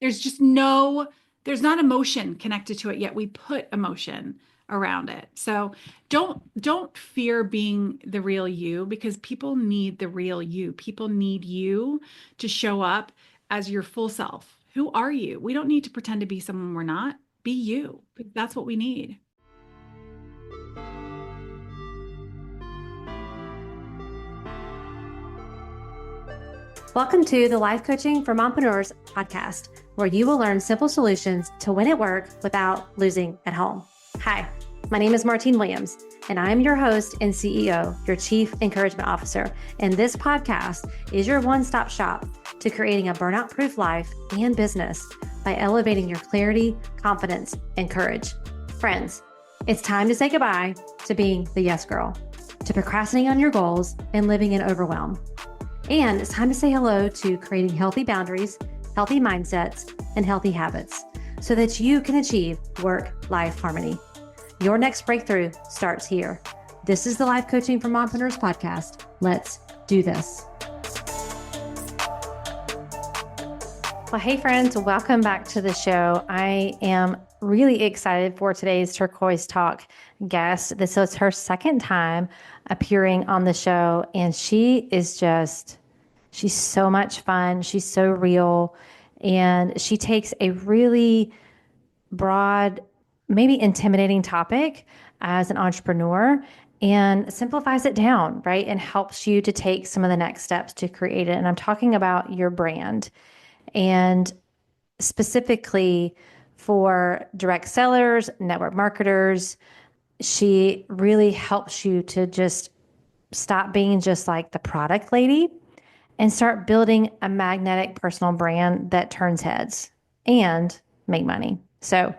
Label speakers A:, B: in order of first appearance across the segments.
A: There's there's not emotion connected to it yet. We put emotion around it. So don't fear being the real you because people need the real you. People need you to show up as your full self. Who are you? We don't need to pretend to be someone we're not. Be you. That's what we need.
B: Welcome to the Life Coaching for Mompreneurs podcast, where you will learn simple solutions to win at work without losing at home. Hi, my name is Martine Williams, and I am your host and CEO, your Chief Encouragement Officer. And this podcast is your one-stop shop to creating a burnout-proof life and business by elevating your clarity, confidence, and courage. Friends, it's time to say goodbye to being the yes girl, to procrastinating on your goals and living in overwhelm. And it's time to say hello to creating healthy boundaries, healthy mindsets, and healthy habits so that you can achieve work-life harmony. Your next breakthrough starts here. This is the Life Coaching for Mompreneurs podcast. Let's do this. Well, hey friends, welcome back to the show. I am really excited for today's Turquoise Talk guest. This is her second time appearing on the show, and she's so much fun. She's so real, and she takes a really broad, maybe intimidating topic as an entrepreneur and simplifies it down, right? And helps you to take some of the next steps to create it. And I'm talking about your brand. And specifically for direct sellers, network marketers, she really helps you to just stop being just like the product lady and start building a magnetic personal brand that turns heads and make money. So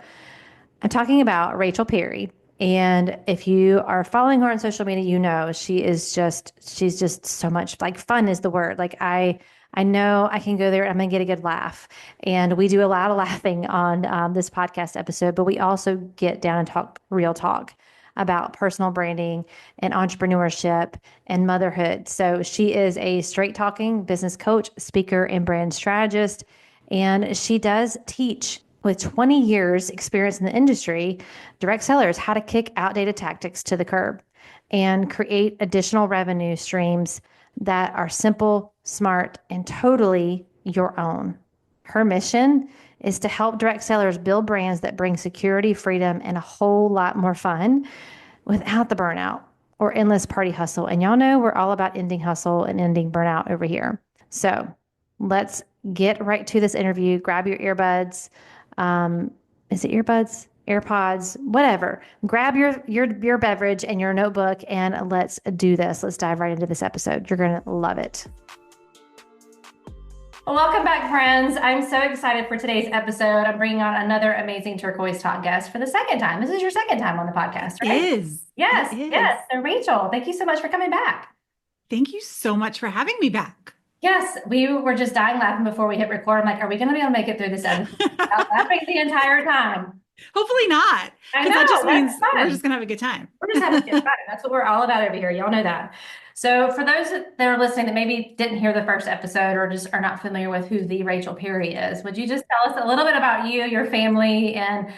B: I'm talking about Rachel Perry. And if you are following her on social media, you know, she's just so much, like, fun is the word. Like I know I can go there and I'm going to get a good laugh. And we do a lot of laughing on this podcast episode, but we also get down and talk real talk about personal branding and entrepreneurship and motherhood. So she is a straight talking business coach, speaker, and brand strategist. And she does teach, with 20 years experience in the industry, direct sellers how to kick outdated tactics to the curb and create additional revenue streams that are simple, smart, and totally your own. Her mission is to help direct sellers build brands that bring security, freedom, and a whole lot more fun without the burnout or endless party hustle. And y'all know we're all about ending hustle and ending burnout over here. So let's get right to this interview. Grab your earbuds. Is it earbuds? AirPods, whatever. Grab your beverage and your notebook and let's do this. Let's dive right into this episode. You're going to love it. Welcome back, friends. I'm so excited for today's episode. I'm bringing on another amazing Turquoise Talk guest for the second time. This is your second time on the podcast, right?
A: It is.
B: Yes,
A: It is.
B: yes. So Rachel, thank you so much for coming back.
A: Thank you so much for having me back.
B: Yes, we were just dying laughing before we hit record. I'm like, are we going to be able to make it through this episode? I was laughing the entire time.
A: Hopefully not.
B: I
A: Because
B: know,
A: that just
B: that's
A: means
B: fun.
A: we're just going to have a good time.
B: We're just having a good time. That's what we're all about over here. Y'all know that. So for those that are listening that maybe didn't hear the first episode or just are not familiar with who the Rachel Perry is, would you just tell us a little bit about you, your family, and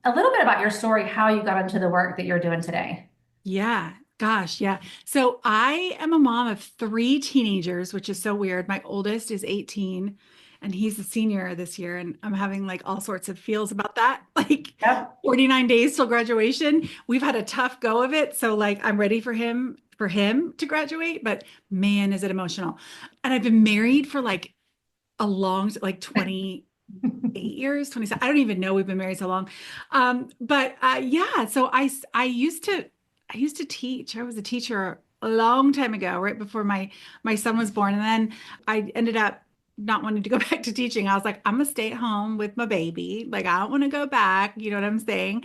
B: a little bit about your story, how you got into the work that you're doing today?
A: Yeah. Gosh, yeah. So I am a mom of three teenagers, which is so weird. My oldest is 18 and he's a senior this year. And I'm having like all sorts of feels about that. Like
B: Yep.
A: 49 days till graduation. We've had a tough go of it. So like I'm ready for him to graduate, but man, is it emotional. And I've been married for like a long, like 28 years, 27. I don't even know we've been married so long. Yeah, so I used to teach. I was a teacher a long time ago, right before my son was born. And then I ended up not wanting to go back to teaching. I was like, I'm gonna stay at home with my baby. Like, I don't want to go back. You know what I'm saying?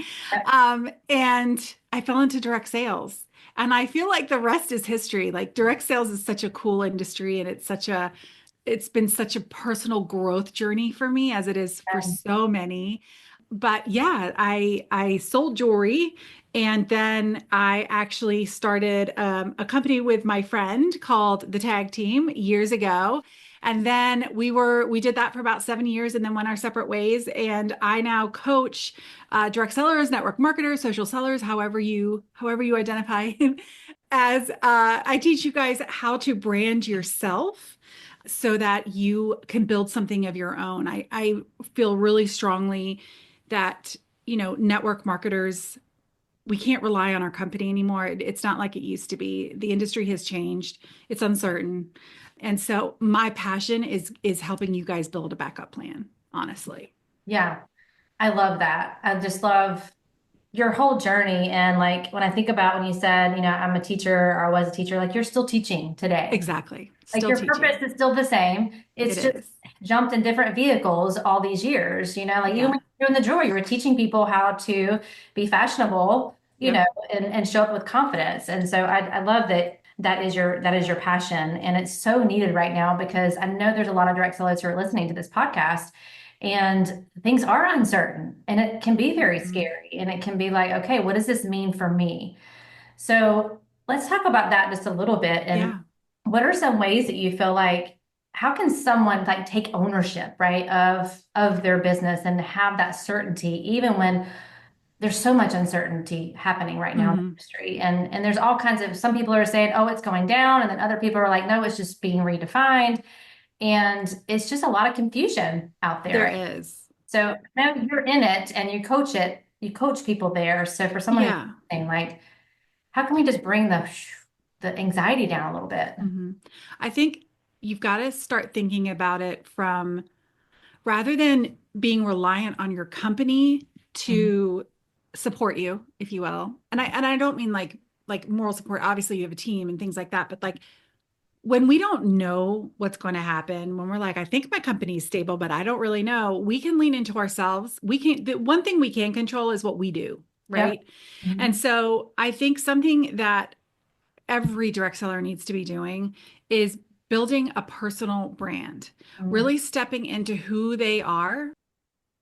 A: And I fell into direct sales. And I feel like the rest is history. Like direct sales is such a cool industry and it's been such a personal growth journey for me as it is for so many. But yeah, I sold jewelry and then I actually started a company with my friend called the Tag Team years ago. And then we did that for about 7 years and then went our separate ways. And I now coach direct sellers, network marketers, social sellers, however you identify as I teach you guys how to brand yourself so that you can build something of your own. I feel really strongly that, network marketers, we can't rely on our company anymore. It's not like it used to be. The industry has changed. It's uncertain. And so my passion is helping you guys build a backup plan, honestly.
B: Yeah, I love that. I just love your whole journey. And like when I think about when you said, I'm a teacher or I was a teacher, like you're still teaching today.
A: Exactly.
B: Like
A: Still
B: your purpose
A: teaching.
B: is still the same.
A: It
B: It's just
A: is.
B: jumped in different vehicles all these years, like even
A: Yeah.
B: when you're doing the jewelry, you were teaching people how to be fashionable,
A: Yep.
B: and show up with confidence. And so I love that that is your passion. And it's so needed right now because I know there's a lot of direct sellers who are listening to this podcast and things are uncertain and it can be very
A: Mhm.
B: scary and it can be like, okay, what does this mean for me? So let's talk about that just a little bit. And
A: Yeah.
B: what are some ways that you feel like, how can someone like take ownership, right, of their business and have that certainty, even when there's so much uncertainty happening right now in the
A: Hmm.
B: industry? And there's all kinds of some people are saying, oh, it's going down, and then other people are like, no, it's just being redefined. And it's just a lot of confusion out
A: There
B: there.
A: is.
B: So now you're in it and you coach people there. So for someone who's
A: Yeah.
B: saying like, how can we just bring the anxiety down a little bit?
A: Hmm. I think you've got to start thinking about it from rather than being reliant on your company
B: Mhm.
A: to support you, if you will. And I don't mean like moral support. Obviously, you have a team and things like that, but like when we don't know what's going to happen, when we're like, I think my company is stable, but I don't really know, we can lean into ourselves. The one thing we can control is what we do,
B: Yep.
A: right? And
B: Mhm.
A: so I think something that every direct seller needs to be doing is building a personal brand,
B: Mhm.
A: really stepping into who they are.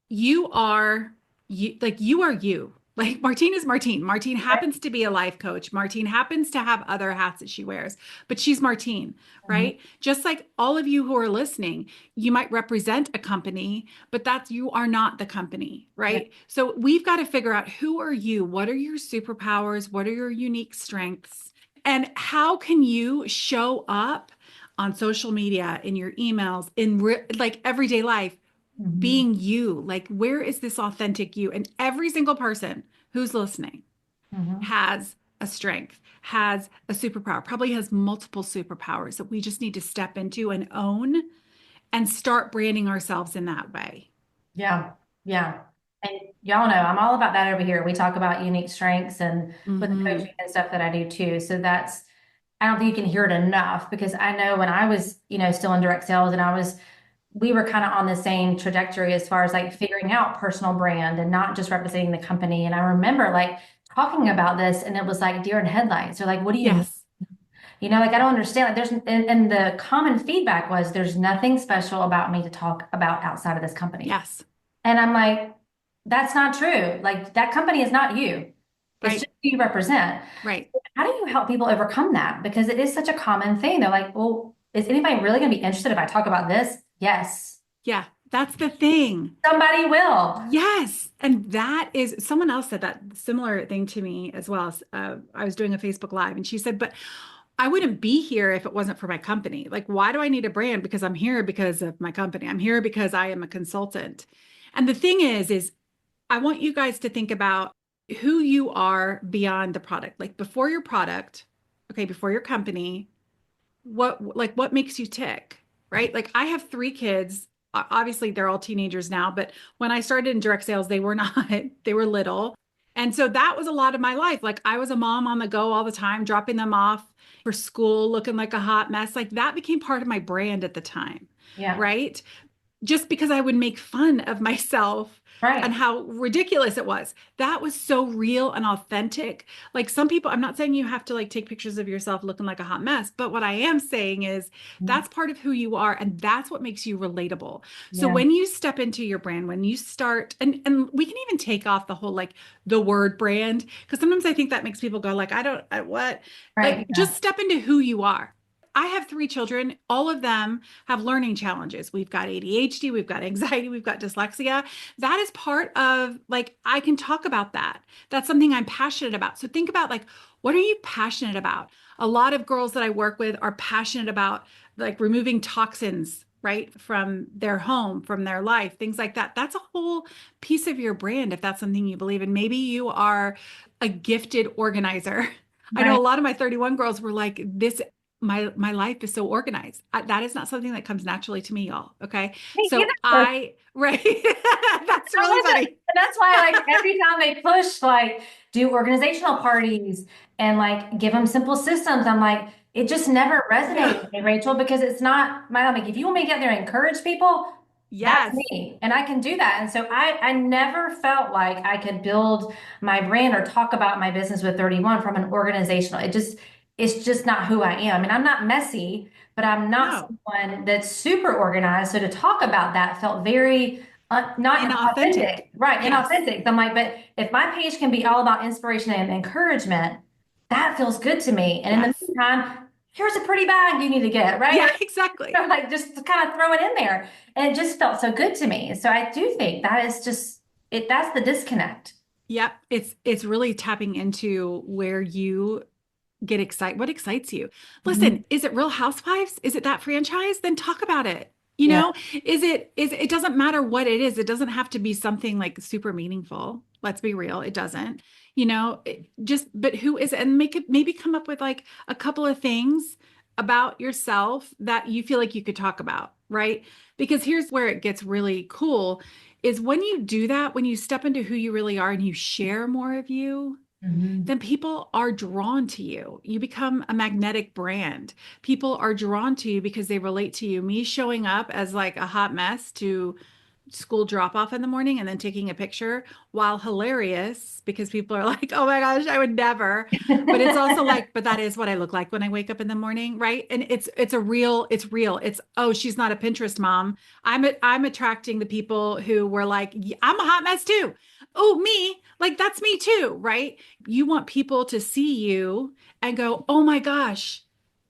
A: You are you are you. Like Martine is Martine. Martine
B: Right.
A: happens to be a life coach. Martine happens to have other hats that she wears, but she's Martine,
B: Mhm.
A: right? Just like all of you who are listening, you might represent a company, but that's you are not the company,
B: Yeah.
A: right? So we've got to figure out who are you? What are your superpowers? What are your unique strengths? And how can you show up on social media, in your emails, in like everyday life,
B: Mhm.
A: being you? Like, where is this authentic you? And every single person who's listening
B: Mhm.
A: has a strength, has a superpower, probably has multiple superpowers that we just need to step into and own and start branding ourselves in that way.
B: Yeah. Yeah. And y'all know I'm all about that over here. We talk about unique strengths and with the
A: Hmm.
B: coaching and stuff that I do too. So I don't think you can hear it enough because I know when I was, still in direct sales and we were kind of on the same trajectory as far as like figuring out personal brand and not just representing the company. And I remember like talking about this and it was like deer in headlights. They're like, what do you mean?
A: Yes.
B: Like I don't understand. Like and the common feedback was there's nothing special about me to talk about outside of this company.
A: Yes.
B: And I'm like, that's not true. Like that company is not you. It's just
A: Right.
B: who you represent.
A: Right.
B: How do you help people overcome that? Because it is such a common thing. They're like, well, is anybody really going to be interested if I talk about this? Yes.
A: Yeah. That's the thing.
B: Somebody will.
A: Yes. And that is someone else said that similar thing to me as well. I was doing a Facebook Live and she said, but I wouldn't be here if it wasn't for my company. Like, why do I need a brand? Because I'm here because of my company. I'm here because I am a consultant. And the thing is I want you guys to think about who you are beyond the product. Like before your product, okay, before your company, what makes you tick, right? Like I have 3 kids. Obviously, they're all teenagers now, but when I started in direct sales, they were not. They were little. And so that was a lot of my life. Like I was a mom on the go all the time, dropping them off for school, looking like a hot mess. Like that became part of my brand at the time,
B: Yeah.
A: right? Just because I would make fun of myself and
B: Right.
A: how ridiculous it was. That was so real and authentic. Like some people, I'm not saying you have to like take pictures of yourself looking like a hot mess, but what I am saying is
B: Mhm.
A: that's part of who you are and that's what makes you relatable. So
B: Yeah.
A: when you step into your brand, when you start and we can even take off the whole like the word brand because sometimes I think that makes people go like I don't what?
B: Right.
A: Like
B: Yeah.
A: just step into who you are. I have three children. All of them have learning challenges. We've got ADHD, we've got anxiety, we've got dyslexia. That is part of like, I can talk about that. That's something I'm passionate about. So think about like, what are you passionate about? A lot of girls that I work with are passionate about like removing toxins, right, from their home, from their life, things like that. That's a whole piece of your brand if that's something you believe in. Maybe you are a gifted organizer. I know a
B: Right.
A: lot of my 31 girls were like, this, my life is so organized. That is not something that comes naturally to me, y'all. Okay.
B: Me
A: So
B: either.
A: right. That's
B: I
A: really
B: wasn't,
A: funny.
B: and that's why like every time they push like do organizational parties and like give them simple systems, I'm like, it just never resonated
A: Yeah.
B: with me, Rachel, because it's not my like if you want me to get there and encourage people, that's
A: Yes.
B: me and I can do that. And so I never felt like I could build my brand or talk about my business with 31 from an organizational. It's just not who I am. And I'm not messy, but I'm not
A: No.
B: someone that's super organized. So to talk about that felt very not
A: Inauthentic.
B: authentic, right?
A: Yes.
B: Inauthentic. So I'm like, but if my page can be all about inspiration and encouragement, that feels good to me. And in the
A: Yes.
B: meantime, here's a pretty bag you need to get, right?
A: Yeah,
B: Or
A: exactly.
B: like just to kind of throw it in there. And it just felt so good to me. So I do think that is just it, that's the disconnect.
A: Yep. It's really tapping into where you get excited. What excites you?
B: Mhm.
A: Listen, is it Real Housewives? Is it that franchise? Then talk about it.
B: Yeah.
A: Is it doesn't matter what it is. It doesn't have to be something like super meaningful. Let's be real. It doesn't. Just but who is it? And make it maybe come up with like a couple of things about yourself that you feel like you could talk about, right? Because here's where it gets really cool is when you do that, when you step into who you really are and you share more of you,
B: Mhm.
A: then people are drawn to you. You become a magnetic brand. People are drawn to you because they relate to you. Me showing up as like a hot mess to school drop off in the morning and then taking a picture, while hilarious because people are like, oh my gosh, I would never. But it's also like, but that is what I look like when I wake up in the morning, right? And it's real. It's, oh, she's not a Pinterest mom. I'm attracting the people who were like, "Yeah, I'm a hot mess too. Oh, me, like that's me too, right? You want people to see you and go, oh my gosh,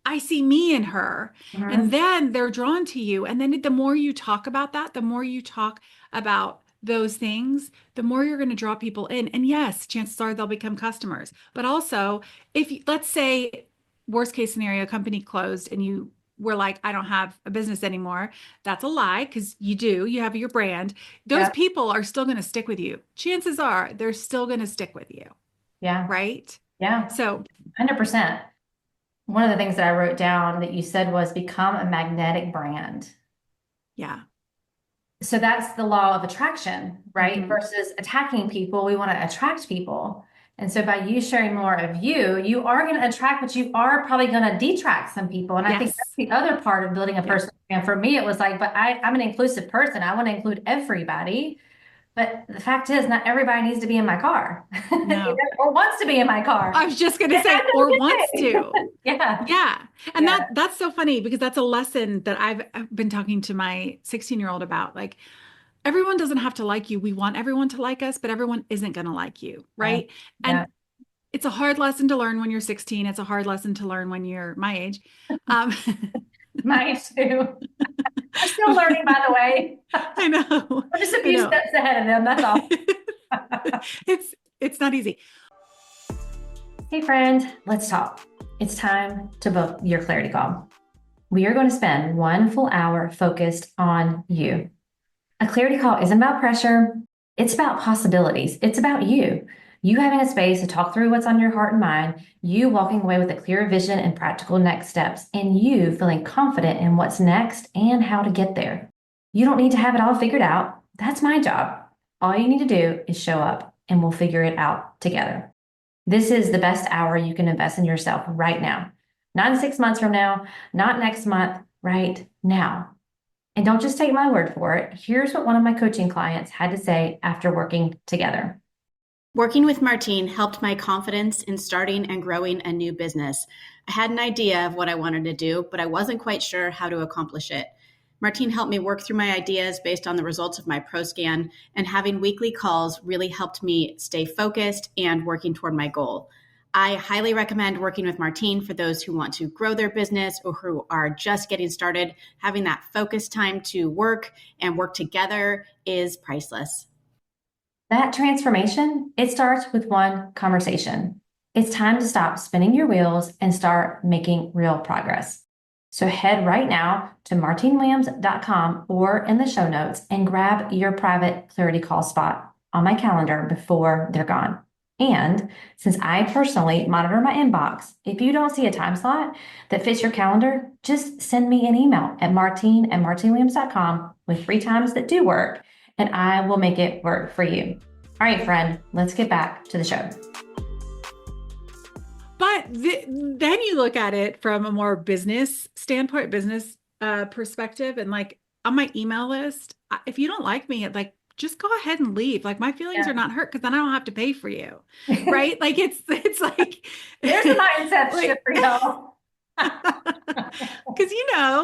A: I see me in her. And
B: Mhm.
A: then they're drawn to you. And then the more you talk about that, the more you talk about those things, the more you're going to draw people in. And yes, chances are they'll become customers. But also, if let's say, worst case scenario, company closed and you were like, I don't have a business anymore. That's a lie because you have your brand. Those
B: Yeah.
A: people are still going to stick with you. Chances are they're still going to stick with you,
B: Yeah.
A: right?
B: Yeah.
A: So,
B: 100%. One of the things that I wrote down that you said was become a magnetic brand.
A: yeah.
B: So that's the law of attraction, right?
A: Hmm.
B: Versus attacking people, we want to attract people. And so by you sharing more of you, you are going to attract, but you are probably going to detract some people. And I think that's
A: Yes.
B: the other part of building a
A: Yep.
B: personal brand. For me, it was like, but I'm an inclusive person. I want to include everybody. But the fact is, not everybody needs to be in my car,
A: No.
B: or wants to be in my car.
A: I was just going to
B: And
A: say, or wants
B: that's okay.
A: to.
B: Yeah.
A: Yeah. And
B: Yeah.
A: that's so funny because that's a lesson that I've been talking to my 16-year-old about. Like, everyone doesn't have to like you. We want everyone to like us, but everyone isn't going to like you,
B: Yeah.
A: right?
B: Yeah.
A: And it's a hard lesson to learn when you're 16. It's a hard lesson to learn when you're my age. Um,
B: Mine too. I'm still learning, by the way.
A: I know.
B: We're just a
A: I
B: few
A: know.
B: steps ahead of them. That's all.
A: It's not easy.
B: Hey, friend, let's talk. It's time to book your clarity call. We are going to spend 1 full hour focused on you. A clarity call isn't about pressure, it's about possibilities. It's about you. You having a space to talk through what's on your heart and mind, you walking away with a clear vision and practical next steps, and you feeling confident in what's next and how to get there. You don't need to have it all figured out. That's my job. All you need to do is show up, and we'll figure it out together. This is the best hour you can invest in yourself right now. Not in 6 months from now, not next month, right now. And don't just take my word for it. Here's what one of my coaching clients had to say after working together.
C: Working with Martine helped my confidence in starting and growing a new business. I had an idea of what I wanted to do, but I wasn't quite sure how to accomplish it. Martine helped me work through my ideas based on the results of my pro scan, and having weekly calls really helped me stay focused and working toward my goal. I highly recommend working with Martine for those who want to grow their business or who are just getting started. Having that focused time to work and work together is priceless.
B: That transformation, it starts with one conversation. It's time to stop spinning your wheels and start making real progress. So head right now to martinewilliams.com or in the show notes and grab your private clarity call spot on my calendar before they're gone. And since I personally monitor my inbox, if you don't see a time slot that fits your calendar, just send me an email at martinewilliams.com with 3 times that do work, and I will make it work for you. All right, friend, let's get back to the show.
A: But then you look at it from a more business standpoint, business perspective, and like on my email list, if you don't like me, like just go ahead and leave. Like my feelings are not hurt because then I don't have to pay for you, right? Like it's like
B: There's a mindset
A: like,
B: shift for y'all.
A: because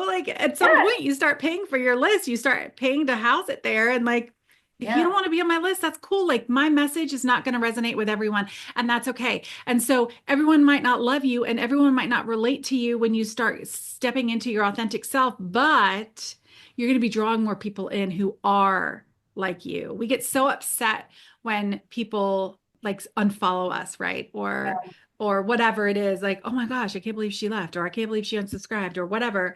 A: like at some point you start paying for your list, you start paying to house it there, and like if you don't want to be on my list, that's cool. Like my message is not going to resonate with everyone, and that's okay. And so everyone might not love you and everyone might not relate to you when you start stepping into your authentic self, but you're going to be drawing more people in who are like you. We get so upset when people like unfollow us, right? Or whatever it is, like, oh my gosh, I can't believe she left, or I can't believe she unsubscribed, or whatever.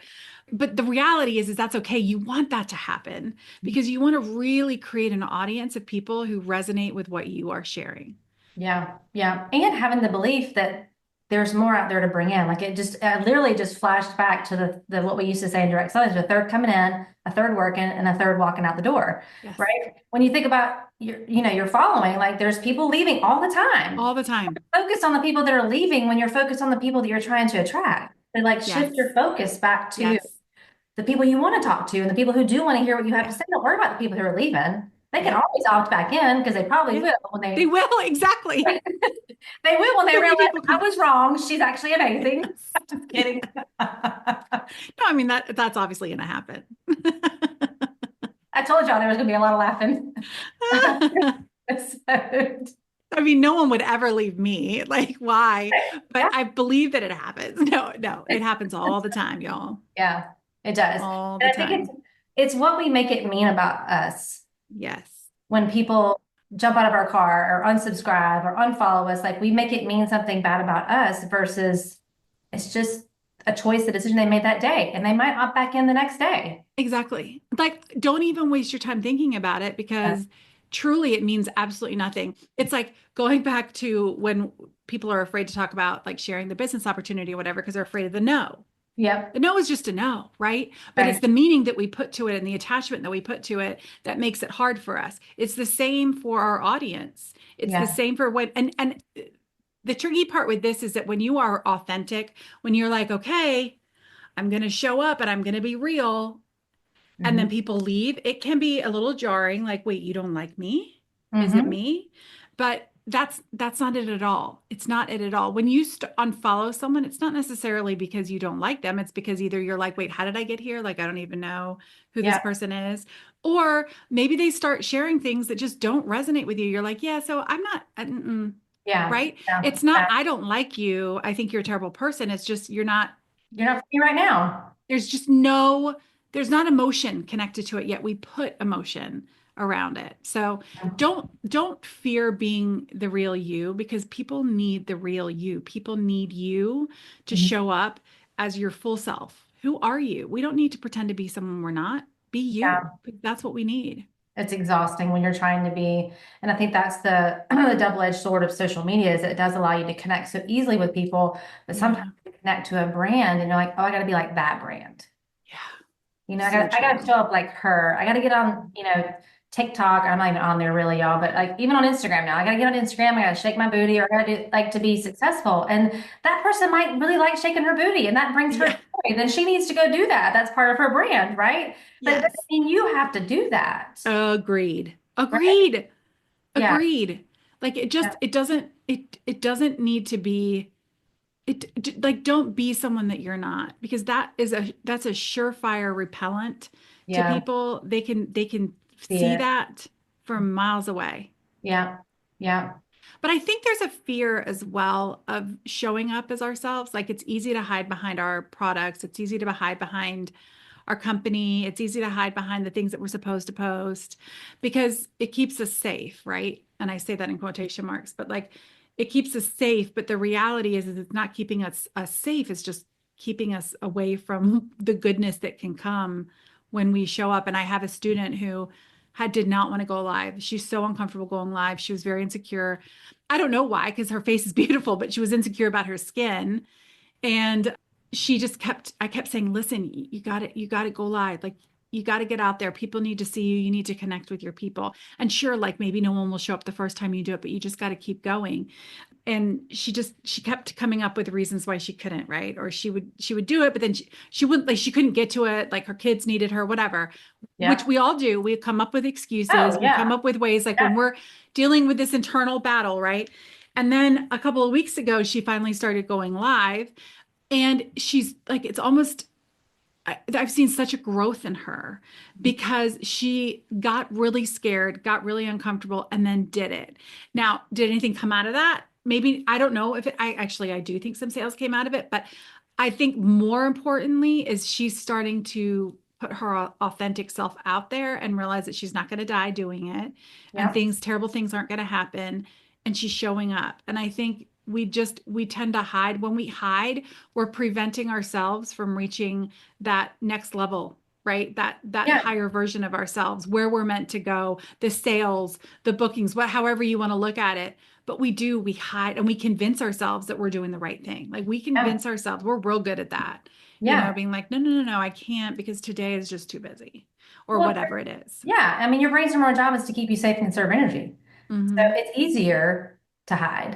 A: But the reality is that's okay. You want that to happen because you want to really create an audience of people who resonate with what you are sharing.
B: Yeah, yeah. And having the belief that there's more out there to bring in. Like it just literally just flashed back to the what we used to say in direct selling, a third coming in, a third working, and a third walking out the door.
A: Yes.
B: Right? When you think about your following, like there's people leaving all the time.
A: All the time.
B: Focus on the people that are leaving when you're focused on the people that you're trying to attract. So like shift your focus back to the people you want to talk to and the people who do want to hear what you have to say. Don't worry about the people who are leaving. They can always opt back in because they probably will when
A: they will, exactly.
B: They will when they realize I was wrong. She's actually amazing. Just kidding.
A: No, I mean that's obviously going to happen.
B: I told y'all there was going to be a lot of laughing.
A: I mean, no one would ever leave me. Like, why? But I believe that it happens. No, it happens all the time, y'all.
B: Yeah, it does.
A: All the time.
B: I think it's what we make it mean about us.
A: Yes.
B: When people jump out of our car or unsubscribe or unfollow us, like we make it mean something bad about us versus it's just a choice, a decision they made that day, and they might opt back in the next day.
A: Exactly. Like, don't even waste your time thinking about it because truly it means absolutely nothing. It's like going back to when people are afraid to talk about like sharing the business opportunity or whatever because they're afraid of the no.
B: Yep.
A: The no is just a no, right? But it's the meaning that we put to it and the attachment that we put to it that makes it hard for us. It's the same for our audience. It's the same for when and the tricky part with this is that when you are authentic, when you're like, okay, I'm going to show up and I'm going to be real, and then people leave, it can be a little jarring. Like, wait, you don't like me? Is it me? But that's not it at all. It's not it at all. When you unfollow someone, it's not necessarily because you don't like them. It's because either you're like, wait, how did I get here? Like, I don't even know who this person is. Or maybe they start sharing things that just don't resonate with you. You're like, yeah, so I'm not, right?
B: Yeah.
A: It's not, I don't like you. I think you're a terrible person. It's just, you're not
B: for me right now.
A: There's there's not emotion connected to it yet. We put emotion around it. So don't fear being the real you because people need the real you. People need you to show up as your full self. Who are you? We don't need to pretend to be someone we're not. Be you. Yeah. That's what we need.
B: It's exhausting when you're trying to be, and I think that's the double-edged sword of social media is it does allow you to connect so easily with people, but sometimes you connect to a brand and you're like, oh, I got to be like that brand.
A: Yeah.
B: I got to show up like her. I got to get on, TikTok. I'm not even on there really, y'all, but like even on Instagram now, I got to get on Instagram. I got to shake my booty or I got to like to be successful. And that person might really like shaking her booty and that brings her joy. Then she needs to go do that. That's part of her brand, right? But it doesn't mean you have to do that.
A: Agreed.
B: Right?
A: Agreed. Like it just, it doesn't need to be, like, don't be someone that you're not, because that's a surefire repellent to people. They can see that from miles away.
B: Yeah. Yeah.
A: But I think there's a fear as well of showing up as ourselves. Like it's easy to hide behind our products. It's easy to hide behind our company. It's easy to hide behind the things that we're supposed to post because it keeps us safe, right? And I say that in quotation marks, but like it keeps us safe. But the reality is it's not keeping us safe. It's just keeping us away from the goodness that can come when we show up. And I have a student who did not want to go live. She's so uncomfortable going live. She was very insecure. I don't know why, because her face is beautiful, but she was insecure about her skin. And she just I kept saying, listen, you got to go live. Like you got to get out there. People need to see you. You need to connect with your people. And sure, like maybe no one will show up the first time you do it, but you just got to keep going. And she kept coming up with reasons why she couldn't, right? Or she would do it, but then she wouldn't, like she couldn't get to it, like her kids needed her, whatever, which
B: Yeah.
A: we all do. We come up with excuses,
B: Oh,
A: we come
B: yeah.
A: up with ways like
B: Yeah.
A: when we're dealing with this internal battle, right? And then a couple of weeks ago, she finally started going live and she's like, it's almost I've seen such a growth in her because she got really scared, got really uncomfortable, and then did it. Now, did anything come out of that? Maybe, I don't know if I do think some sales came out of it, but I think more importantly is she's starting to put her authentic self out there and realize that she's not going to die doing it and
B: Yeah.
A: terrible things aren't going to happen. And she's showing up. And I think we tend to hide. When we hide, we're preventing ourselves from reaching that next level, right? That
B: Yeah.
A: higher version of ourselves where we're meant to go, the sales, the bookings, however you want to look at it. But we hide and we convince ourselves that we're doing the right thing. Like we
B: Yeah.
A: convince ourselves, we're real good at that,
B: Yeah.
A: being like, no, no, no, no, I can't because today is just too busy or
B: Well,
A: whatever it is.
B: yeah. I mean, your brain's number one job is to keep you safe and conserve energy. So
A: Hmm.
B: it's easier to hide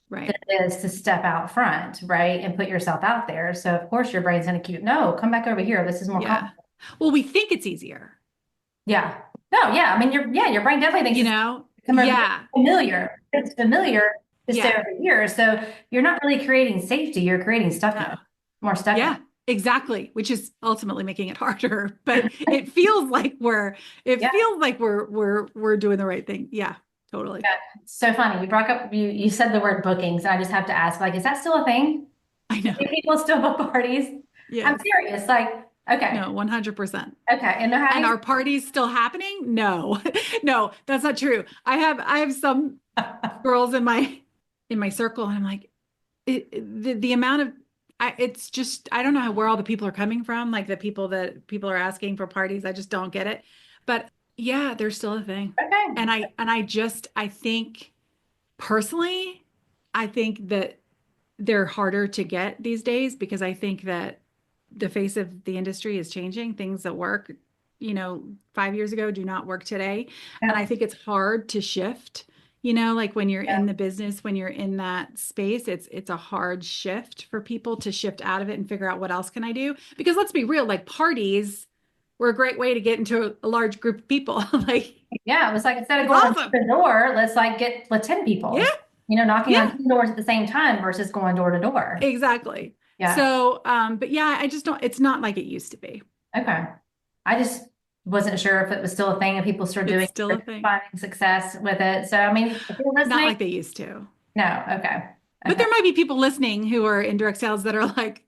B: than
A: Right.
B: it is to step out front, right? And put yourself out there. So of course your brain's going to keep, no, come back over here. This is more
A: Yeah.
B: comfortable.
A: Well, we think it's easier,
B: Yeah. No, yeah. I mean, your brain definitely thinks
A: you
B: it's
A: know? Yeah.
B: familiar. It's familiar to stay
A: Yeah.
B: over here. So you're not really creating safety. You're creating stuckness,
A: No.
B: more stuckness.
A: Yeah, exactly, which is ultimately making it harder, but it feels like it
B: Yeah.
A: feels like we're doing the right thing. Yeah, totally.
B: Yeah. So funny. You brought up, you said the word bookings. And I just have to ask, like, is that still a thing?
A: I know.
B: Do people still book parties? I'm
A: Yes.
B: serious. Like, okay.
A: No, 100%.
B: Okay. And they're
A: And
B: having
A: are parties still happening? No. No, that's not true. I have some girls in my circle and I'm like the amount of it's just I don't know where all the people are coming from, like the people that people are asking for parties. I just don't get it. But yeah, there's still a thing.
B: okay.
A: I think personally, I think that they're harder to get these days because I think that the face of the industry is changing. Things that work, 5 years ago do not work today. And
B: Yeah.
A: I think it's hard to shift, like when you're
B: Yeah.
A: in the business, when you're in that space, it's a hard shift for people to shift out of it and figure out what else can I do? Because let's be real, like parties were a great way to get into a large group of people. Like
B: Yeah. It was like, instead of
A: it's
B: going to
A: awesome.
B: the door, let's like let 10
A: Yeah,
B: people, knocking on
A: yeah.
B: 10 doors at the same time versus going door to door.
A: Exactly.
B: Yeah.
A: So, but yeah, I just don't, it's not like it used to be.
B: Okay. I just wasn't sure if it was still a thing and people still
A: It's
B: doing
A: still a
B: it,
A: thing.
B: finding success with it. So, I mean, if you're
A: Not
B: listening,
A: like they used to.
B: no. Okay.
A: But
B: Okay.
A: there might be people listening who are in direct sales that are like,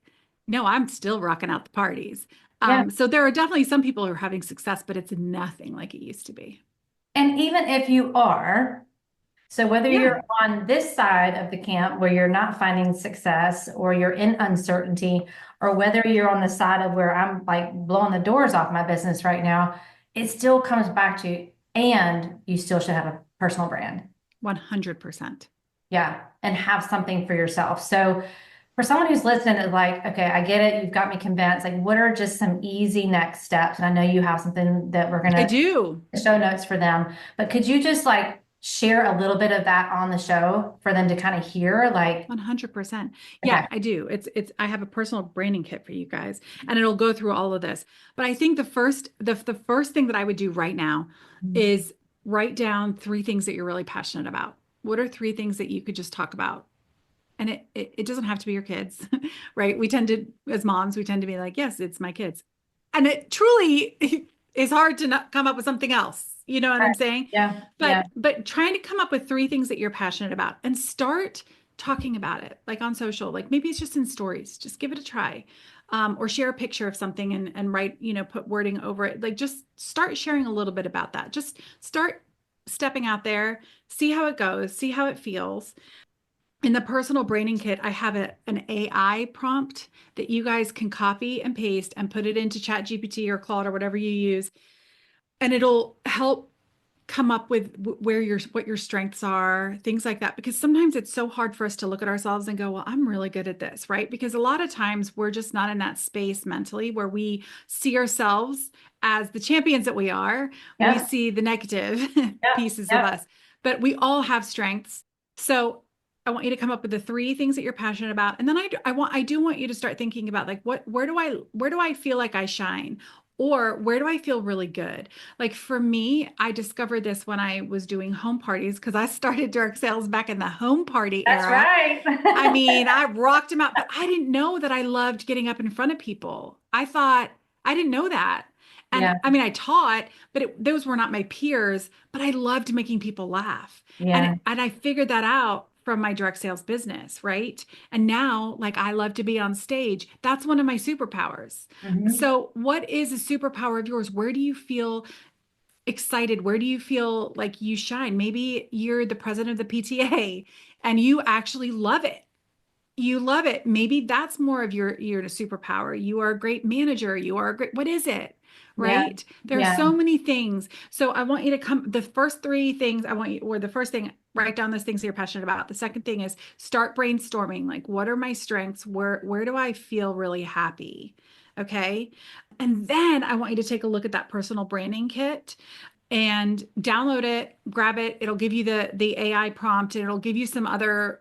A: no, I'm still rocking out the parties.
B: Yeah.
A: So there are definitely some people who are having success, but it's nothing like it used to be.
B: And even if you are, so whether
A: Yeah,
B: you're on this side of the camp where you're not finding success or you're in uncertainty, or whether you're on the side of where I'm like blowing the doors off my business right now, it still comes back to, and you still should have a personal brand.
A: 100%.
B: Yeah. And have something for yourself. So for someone who's listening, is like, okay, I get it. You've got me convinced. Like, what are just some easy next steps? And I know you have something that we're going
A: I
B: to
A: do.
B: show notes for them, but could you just like share a little bit of that on the show for them to kind of hear? Like,
A: 100%.
B: okay.
A: Yeah, I do. I have a personal branding kit for you guys and it'll go through all of this. But I think the first thing that I would do right now is write down 3 things that you're really passionate about. What are 3 things that you could just talk about? And it doesn't have to be your kids, right? As moms, we tend to be like, yes, it's my kids. And it truly is hard to not come up with something else, You know what I'm saying?
B: Yeah. Yeah.
A: But trying to come up with three things that you're passionate about and start talking about it, like on social, like maybe it's just in stories, just give it a try. Or share a picture of something and write, put wording over it. Like just start sharing a little bit about that. Just start stepping out there, see how it goes, see how it feels. In the personal branding kit, I have an AI prompt that you guys can copy and paste and put it into ChatGPT or Claude or whatever you use, and it'll help come up with what your strengths are, things like that. Because sometimes it's so hard for us to look at ourselves and go, well, I'm really good at this, right? Because a lot of times we're just not in that space mentally where we see ourselves as the champions that we are. We
B: Yeah.
A: see the negative
B: Yeah.
A: pieces of
B: Yeah.
A: us, but we all have strengths. So I want you to come up with the three things that you're passionate about. And then I do want you to start thinking about like where do I feel like I shine? Or where do I feel really good? Like for me, I discovered this when I was doing home parties because I started direct sales back in the home party
B: That's
A: era.
B: right.
A: I mean, I rocked them out, but I didn't know that I loved getting up in front of people. I didn't know that. And
B: Yeah.
A: I mean, I taught, but those were not my peers, but I loved making people laugh.
B: Yeah.
A: And I figured that out from my direct sales business, right? And now, like, I love to be on stage. That's one of my superpowers.
B: Hmm.
A: So, what is a superpower of yours? Where do you feel excited? Where do you feel like you shine? Maybe you're the president of the PTA and you actually love it. You love it. Maybe that's more of your superpower. You are a great manager. You are a great, what is it?
B: Yeah.
A: Right? There are
B: Yeah.
A: so many things. So I want you to the first three things I want you, or the first thing, write down those things that you're passionate about. The second thing is start brainstorming. Like, what are my strengths? Where do I feel really happy? Okay. And then I want you to take a look at that personal branding kit and download it, grab it. It'll give you the AI prompt and it'll give you some other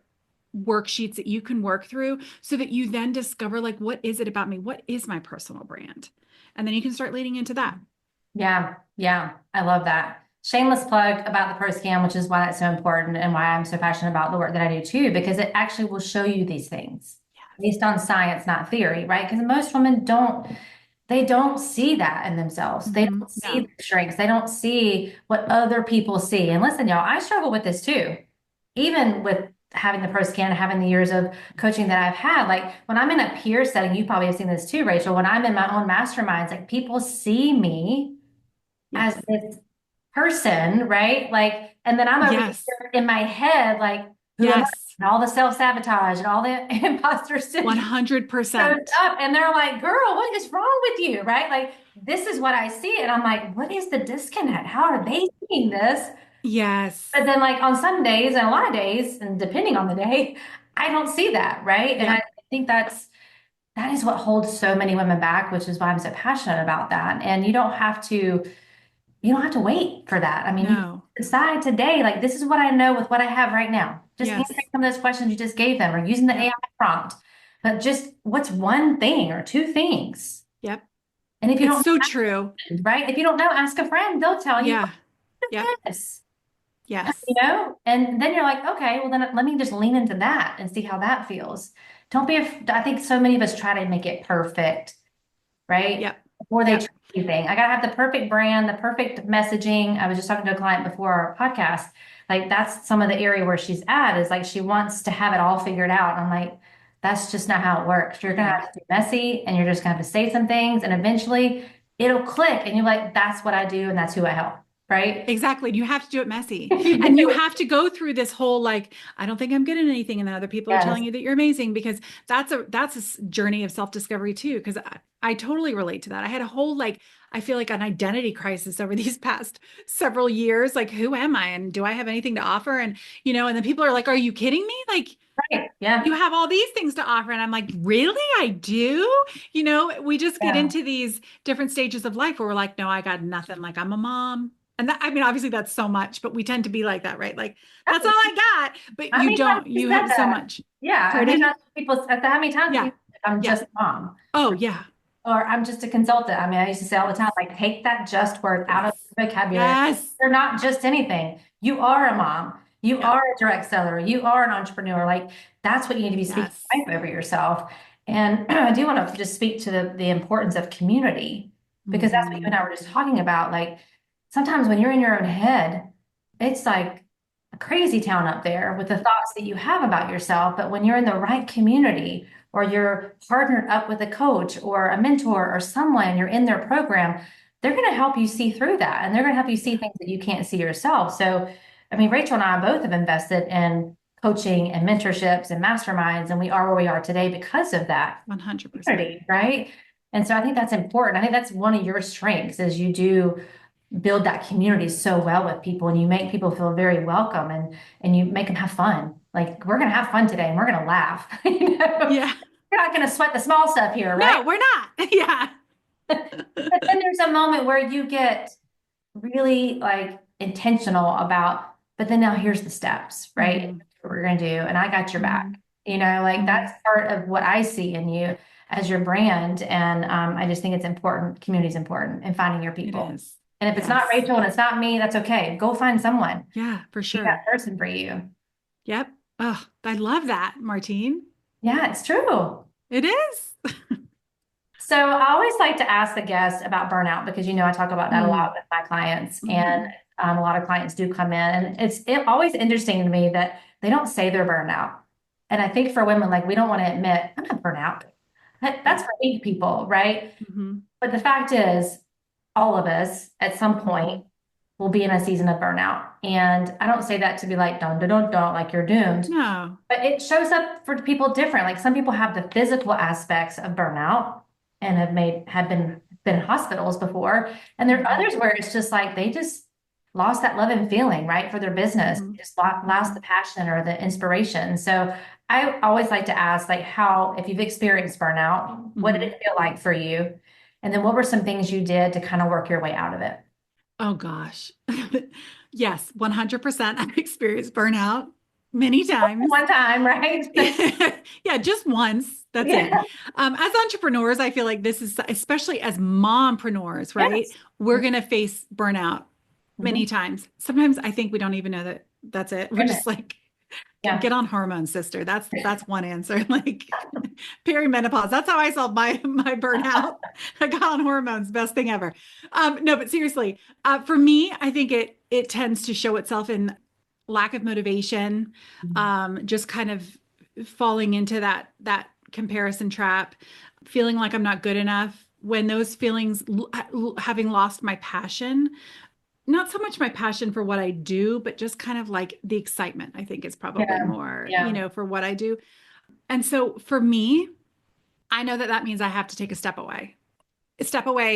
A: worksheets that you can work through so that you then discover like what is it about me? What is my personal brand? And then you can start leading into that.
B: Yeah. Yeah. I love that. Shameless plug about the pro scan, which is why that's so important and why I'm so passionate about the work that I do too, because it actually will show you these things based on science, not theory, right? Because most women they don't see that in themselves. They don't see
A: No.
B: the strengths. They don't see what other people see. And listen, y'all, I struggle with this too. Even with having the pro scan, having the years of coaching that I've had, like when I'm in a peer setting, you probably have seen this too, Rachel, when I'm in my own masterminds, like people see me as
A: Yes.
B: this person, right? Like, and then I'm over
A: Yes.
B: here in my head, like, who am I?
A: Yes.
B: And all the self-sabotage and all the imposter syndrome shows
A: 100%.
B: up, and they're like, girl, what is wrong with you? Right? Like, this is what I see. And I'm like, what is the disconnect? How are they seeing this?
A: Yes.
B: But then, like, on some days and a lot of days, and depending on the day, I don't see that, right? And I
A: Yep.
B: think that is what holds so many women back, which is why I'm so passionate about that. And you don't have to wait for that. I mean, you can
A: No.
B: decide today, like, this is what I know with what I have right now. Just
A: Yes.
B: answering some of those questions you just gave them or using the AI
A: Yep.
B: prompt. But just what's one thing or two things?
A: Yep.
B: And if you
A: It's
B: don't
A: so
B: know,
A: true.
B: right? If you don't know, ask a friend. They'll tell you,
A: Yeah.
B: what
A: Yep.
B: is this? You
A: Yes.
B: know? And then you're like, okay, well, then let me just lean into that and see how that feels. Don't be, I think so many of us try to make it perfect, right?
A: Yep.
B: Before they try
A: Yep.
B: anything. I gotta have the perfect brand, the perfect messaging. I was just talking to a client before our podcast. Like that's some of the area where she's at is like she wants to have it all figured out. I'm like, that's just not how it works. You're gonna
A: No.
B: have to be messy and you're just gonna have to say some things and eventually it'll click and you're like, that's what I do and that's who I help. Right?
A: Exactly. And you have to do it messy.
B: You
A: And you
B: do.
A: have to go through this whole like, I don't think I'm good at anything. And then other people are
B: Yes.
A: telling you that you're amazing because that's a journey of self-discovery too. Because I totally relate to that. I had a whole like, I feel like an identity crisis over these past several years. Like, who am I? And do I have anything to offer? And and then people are like, are you kidding me? Like,
B: Right. Yeah.
A: you have all these things to offer. And I'm like, really? I do? We just get
B: Yeah.
A: into these different stages of life where we're like, no, I got nothing. Like, I'm a mom. And that, I mean, obviously that's so much, but we tend to be like that, right? Like, that's all I got. But
B: How
A: you
B: many times
A: don't.
B: have you
A: You
B: said
A: have so
B: that?
A: much.
B: Yeah. How many
A: Pardon?
B: times people, how many times have
A: Yeah.
B: you said, I'm
A: Yeah.
B: just a mom?
A: Oh, yeah.
B: Or I'm just a consultant. I mean, I used to say all the time,
A: Yes.
B: like, take that just word out of
A: Yes.
B: the vocabulary.
A: Yes.
B: You're not just anything. You are a mom. You
A: Yep.
B: are a direct seller. You are an entrepreneur. Like, that's what you need to be speaking
A: Yes.
B: life over yourself. And I do want to just speak to the importance of community because that's what you and
A: Hmm.
B: I were just talking about. Like, sometimes when you're in your own head, it's like a crazy town up there with the thoughts that you have about yourself. But when you're in the right community, or you're partnered up with a coach or a mentor or someone, you're in their program, they're going to help you see through that. And they're going to help you see things that you can't see yourself. So, I mean, Rachel and I both have invested in coaching and mentorships and masterminds, and we are where we are today because of that
A: 100%.
B: community, right? And so I think that's important. I think that's one of your strengths is you do build that community so well with people, and you make people feel very welcome, and you make them have fun. Like, we're going to have fun today and we're going to laugh. You know,
A: Yeah.
B: we're not going to sweat the small stuff here, right?
A: No, we're not. Yeah.
B: But then there's a moment where you get really like intentional about, but then now here's the steps, right?
A: Mhm.
B: What we're going to do. And I got your back.
A: Mhm.
B: You know, like
A: Mhm.
B: that's part of what I see in you as your brand. And I just think it's important. Community is important and finding your
A: It
B: people.
A: is.
B: And if it's not
A: Yes.
B: Rachel and it's not me, that's okay. Go find someone.
A: Yeah, for
B: Be that
A: sure.
B: person for you.
A: Yep. Oh, I love that, Martine.
B: Yeah, it's true.
A: It is.
B: So I always like to ask the guests about burnout because I talk about that a lot
A: Mm.
B: with my clients, and
A: Mhm.
B: a lot of clients do come in, and always interesting to me that they don't say they're burned out. And I think for women, like we don't want to admit I'm not burnt out. That's
A: Yeah.
B: for weak people, right?
A: Mhm.
B: But the fact is, all of us at some
A: Mhm.
B: point will be in a season of burnout. And I don't say that to be like, don't, like you're doomed.
A: No.
B: But it shows up for people different. Like some people have the physical aspects of burnout and have been in hospitals before. And there are
A: Mhm.
B: others where it's just like they just lost that love and feeling, right, for their business.
A: Mhm.
B: Just lost the
A: Mhm.
B: passion or the inspiration. So I always like to ask, like, how, if you've experienced burnout, what did
A: Mhm.
B: it feel like for you? And then what were some things you did to kind of work your way out of it?
A: Oh gosh. Yes, 100%. I've experienced burnout many times.
B: One time, right?
A: Yeah, just once. That's it.
B: Yeah.
A: As entrepreneurs, I feel like this is, especially as mompreneurs, right?
B: Yes.
A: We're going to face burnout
B: Mhm.
A: many times. Sometimes I think we don't even know that that's it. We're
B: Goodness.
A: just like,
B: Yeah.
A: get on hormones, sister. That's one answer. Like perimenopause. That's how I solved my burnout. I got on hormones. Best thing ever. No, but seriously, for me, I think it tends to show itself in lack of motivation, just kind of falling into that comparison trap, feeling like I'm not good enough. When those feelings, having lost my passion, not so much my passion for what I do, but just kind of like the excitement, I think is probably
B: Yeah.
A: more,
B: Yeah.
A: for what I do. And so for me, I know that that means I have to take a step away,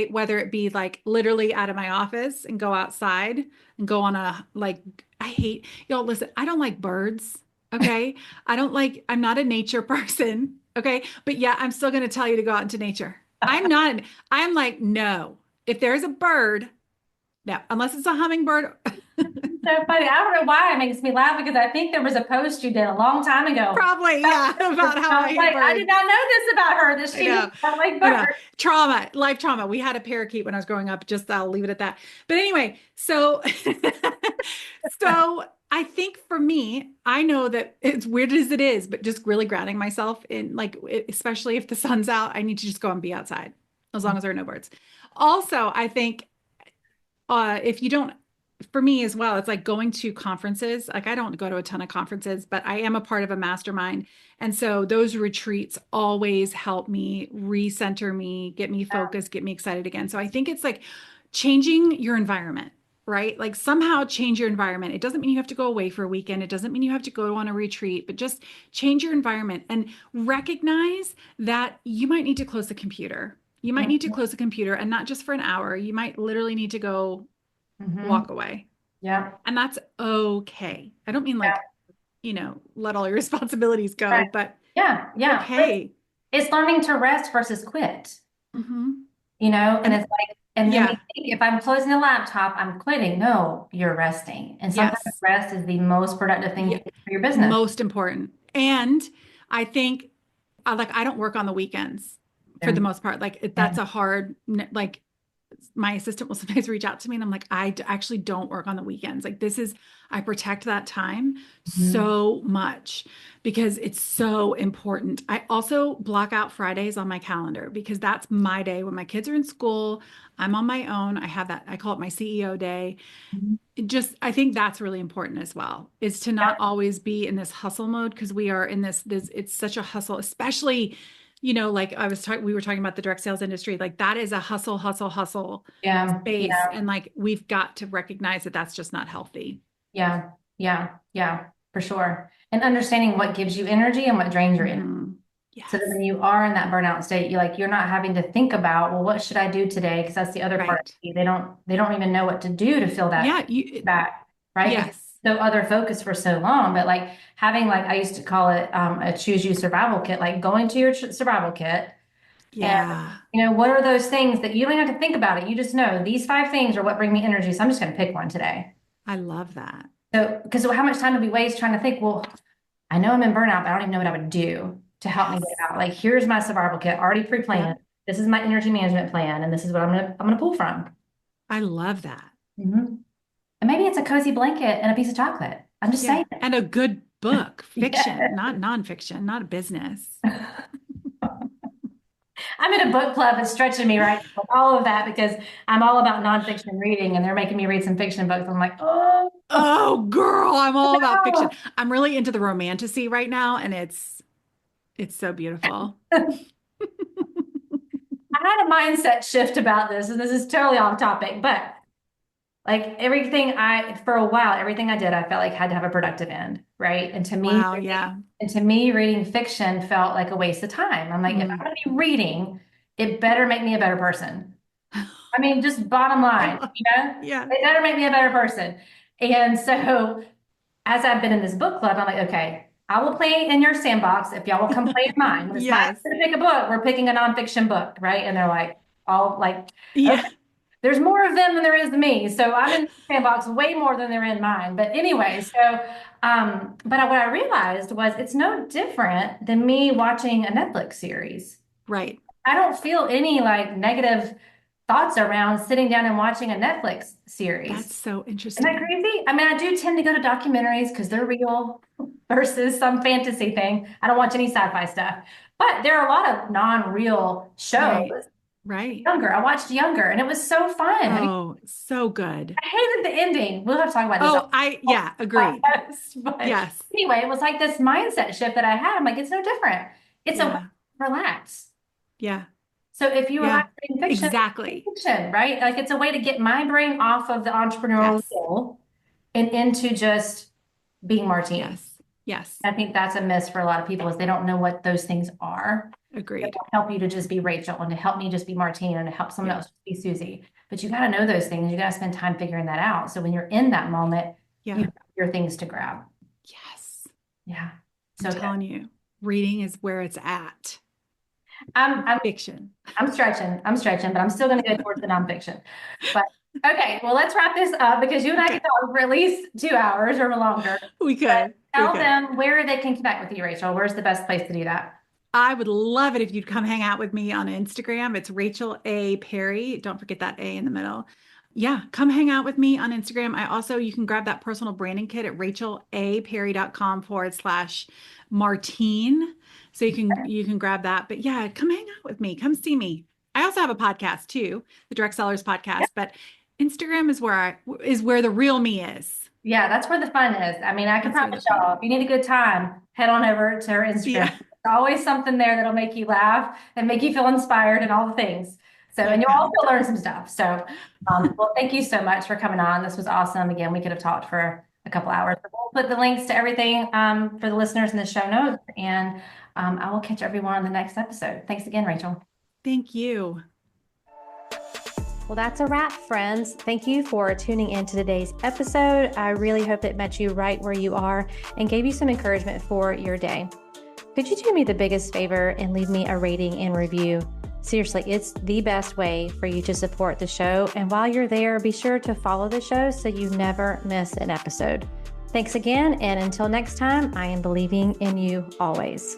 A: whether it be like literally out of my office and go outside and go on I hate, y'all, listen, I don't like birds. Okay. I'm not a nature person. Okay. But yeah, I'm still going to tell you to go out into nature. I'm like, no, if there's a bird, no, unless it's a hummingbird.
B: So funny. I don't know why it makes me laugh because I think there was a post you did a long time ago.
A: Probably, yeah, about how
B: I
A: I
B: was
A: hate
B: like, I did
A: birds.
B: not know this about her, that
A: I
B: she did
A: know.
B: not like
A: I know.
B: birds.
A: Trauma, life trauma. We had a parakeet when I was growing up. Just I'll leave it at that. But anyway, so so I think for me, I know that it's weird as it is, but just really grounding myself in like, especially if the sun's out, I need to just go and be outside as long as there are no birds. Also, I think if you don't, for me as well, it's like going to conferences. Like I don't go to a ton of conferences, but I am a part of a mastermind. And so those retreats always help me recenter me, get me focused, get me excited again. So I think it's like changing your environment, right? Like somehow change your environment. It doesn't mean you have to go away for a weekend. It doesn't mean you have to go on a retreat, but just change your environment and recognize that you might need to close the computer. You might need to close the computer and not just for an hour. You might literally need to go
B: Mm-hmm.
A: walk away.
B: Yeah.
A: And that's okay. I don't mean
B: Yeah.
A: like, let all your responsibilities go,
B: Right.
A: but
B: Yeah. Yeah. But
A: okay.
B: it's learning to rest versus quit,
A: Hmm.
B: and
A: And
B: it's like, and then we
A: yeah,
B: think if I'm closing the laptop, I'm quitting. No, you're resting. And sometimes
A: yes.
B: rest is the most productive thing you
A: Yeah,
B: can do for your business.
A: most important. And I think I don't work on the weekends for
B: Yeah.
A: the most part. Like
B: Yeah.
A: that's a hard like my assistant will sometimes reach out to me and I'm like, actually don't work on the weekends. Like I protect that time
B: Mhm.
A: so much because it's so important. I also block out Fridays on my calendar because that's my day when my kids are in school. I'm on my own. I have that, I call it my CEO day. I think that's really important as well, is to not always be in this hustle mode because we are in this, it's such a hustle, especially, like we were talking about the direct sales industry, like that is a hustle, hustle, hustle
B: Yeah,
A: space.
B: yeah,
A: And like, we've got to recognize that that's just not healthy.
B: yeah, yeah, yeah, for sure. And understanding what gives you energy and what drains your energy.
A: Mhm.
B: So that
A: Yes.
B: when you are in that burnout state, you're not having to think about, well, what should I do today? Because that's the other part.
A: Right.
B: They don't even know what to do to feel
A: Yeah.
B: that, right? Because
A: Yes.
B: so other focus for so long, but like having like I used to call it a choose you survival kit, like going to your survival kit and
A: Yeah.
B: what are those things that you don't have to think about it. You just know these 5 things are what bring me energy. So I'm just going to pick one today.
A: I love that.
B: So because how much time do we waste trying to think, well, I know I'm in burnout, but I don't even know what I would do to help me get
A: Yes.
B: out. Like, here's my survival kit already pre-planned.
A: Yep.
B: This is my energy management plan, and this is what I'm gonna pull from.
A: I love that.
B: Mhm. And maybe it's a cozy blanket and a piece of chocolate. I'm just
A: Yeah.
B: saying.
A: And a good book, fiction,
B: Yeah.
A: not nonfiction, not a business.
B: I'm in a book club that's stretching me right now with all of that because I'm all about nonfiction reading, and they're making me read some fiction books. I'm like, oh,
A: Oh, girl, I'm all about fiction.
B: no.
A: I'm really into the romantasy right now, and it's so beautiful.
B: I had a mindset shift about this, and this is totally off topic, but like for a while, everything I did, I felt like had to have a productive end, right?
A: Wow, yeah.
B: And to me, reading fiction felt like a waste of time. I'm like, if I'm
A: Mm.
B: going to be reading, it better make me a better person. I mean, just bottom
A: I
B: line,
A: love, yeah.
B: it better make me a better person. And so, as I've been in this book club, I'm like, okay, I will play in your sandbox if y'all will come play in mine. When it's my
A: Yes.
B: turn to pick a book, we're picking a nonfiction book, right? And they're like, all like,
A: Yeah.
B: okay, there's more of them than there is me. So I'm in the sandbox way more than they're in mine. But anyway, but what I realized was it's no different than me watching a Netflix series.
A: Right.
B: I don't feel any like negative thoughts around sitting down and watching a Netflix series.
A: That's so
B: Isn't that
A: interesting.
B: crazy? I mean, I do tend to go to documentaries because they're real versus some fantasy thing. I don't watch any sci-fi stuff, but there are a lot of non-real shows.
A: Right. Right.
B: Younger, I watched Younger, and it was so fun. I mean,
A: Oh, so good.
B: I hated the ending. We'll have to talk about this
A: Oh,
B: on
A: yeah,
B: the
A: agreed.
B: podcast. But
A: Yes.
B: anyway, it was like this mindset shift that I had. I'm like, it's no different. It's a way to
A: Yeah.
B: relax.
A: Yeah.
B: So if you like
A: Yeah.
B: reading fiction, read
A: Exactly.
B: fiction, right? Like it's a way to get my brain off of the entrepreneurial
A: Yes.
B: wheel and into just being Martine.
A: Yes. Yes.
B: I think that's a miss for a lot of people is they don't know what those things are. It
A: Agreed.
B: will help you to just be Rachel and to help me just be Martine and to help someone
A: Yeah.
B: else be Susie. But you got to know those things. You got to spend time figuring that out. So when you're in that moment, you
A: Yeah.
B: have your things to grab.
A: Yes.
B: Yeah.
A: I'm
B: So good.
A: telling you, reading is where it's at.
B: I'm
A: Fiction.
B: I'm stretching. I'm stretching, but I'm still going to go towards the nonfiction. But okay, well, let's wrap this up because you and I
A: Okay.
B: can talk for at least 2 hours or longer.
A: We
B: But
A: could. We
B: tell
A: could.
B: them where they can connect with you, Rachel. Where's the best place to do that?
A: I would love it if you'd come hang out with me on Instagram. It's Rachel A. Perry. Don't forget that A in the middle. Yeah, come hang out with me on Instagram. You can grab that personal branding kit at rachelaperry.com/Martine. So you can grab that. But yeah, come hang out with me. Come see me. I also have a podcast too, the Direct Sellers
B: Yep.
A: podcast, but Instagram is where the real me is.
B: Yeah, that's where the fun is. I mean, I can
A: That's where the
B: promise
A: fun
B: y'all,
A: is.
B: if you need a good time, head on over to her Instagram.
A: Yeah.
B: There's always something there that'll make you laugh and make you feel inspired and all the things. So, and you'll
A: Yeah.
B: also learn some stuff. So, well, thank you so much for coming on. This was awesome. Again, we could have talked for a couple hours, but we'll put the links to everything for the listeners in the show notes, and I will catch everyone on the next episode. Thanks again, Rachel.
A: Thank you.
B: Well, that's a wrap, friends. Thank you for tuning in to today's episode. I really hope it met you right where you are and gave you some encouragement for your day. Could you do me the biggest favor and leave me a rating and review? Seriously, it's the best way for you to support the show. And while you're there, be sure to follow the show so you never miss an episode. Thanks again. And until next time, I am believing in you always.